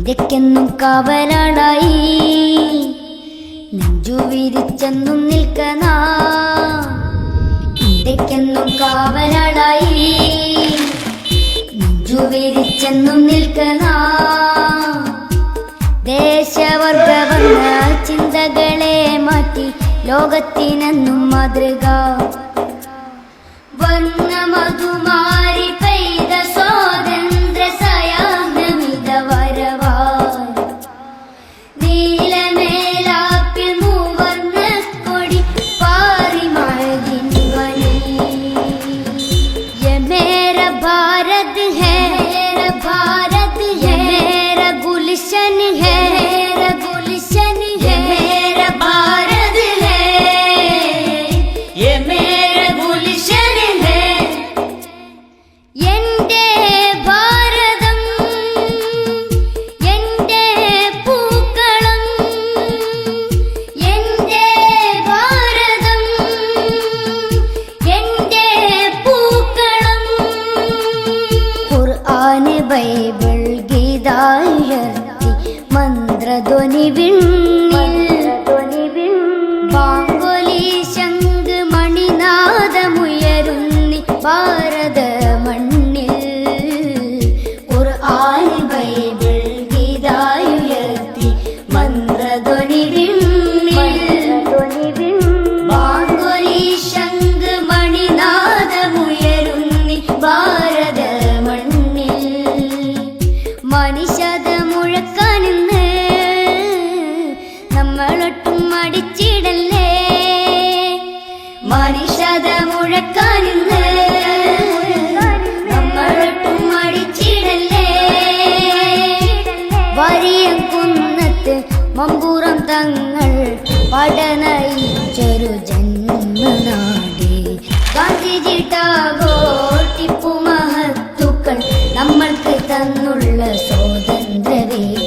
ഇന്ത്യക്കെന്നും കാവലാളായി നെഞ്ചു വിരിച്ചെന്നും നിൽക്കണ. ഇന്ത്യക്കെന്നും കാവലാളായി നെഞ്ചു വിരിച്ചെന്നും നിൽക്കണ. ദേശവർഗവർണ്ണ ചിന്തകളെ മാറ്റി ലോകത്തിനെന്നും മാതൃക. വർണ്ണമധുമാരി പെയ്ത സ്വാതന്ത്ര്യ സായാഹ്നമിത വരവായി. നീലമേലാപ്പിൽ മൂവർണ്ണ കൊടി പാറി മഴകിൻ ധ്വനി. യേ മേര ഭാരത് ഹൈ, ഭാരത് ഹൈ, മേര ഗുൽഷൻ ഹൈ, ഗുൽഷൻ ഹൈ, മേര ഭാരത് ഹൈ, യേ മേര ഗുൽഷൻ ഹൈ. എന്റെ ഭാരതം എന്റെ പൂക്കളം, എന്റെ ഭാരതം എന്റെ പൂക്കളം. ഖുർആൻ ബൈബിൾ ഗീതായർത്തി മന്ത്രധ്വനി വിണ്ണിൽ. ബാങ്കൊലി ശംഖ് മണിനാദമുയരുന്നി ഭാരത മണ്ണിൽ. ഖുർആൻ ബൈബിൾ ഗീതായുയർത്തി മന്ത്രധ്വനി വിണ്ണിൽ. ബാങ്കൊലി ശംഖ് മണിനാദമുയരുന്നി ഭാരത മണ്ണിൽ. മനുഷ്യത മുഴക്കാനിന്ന് നമ്മളൊട്ടും മടിച്ചിടല്ലേ. മനുഷ്യത മുഴക്കാനിന്ന് നമ്മളൊട്ടും മടിച്ചിടല്ലേ. വരിയം കുന്നത്ത് മമ്പൂറം തങ്ങൾ പഠനയിച്ചൊരു ജന്മനാട്. ഗാന്ധിജി ടാഗോർ ടിപ്പു മഹത്തുക്കൾ നമ്മൾക്ക് തന്നുള്ള സ്വാതന്ത്ര്യ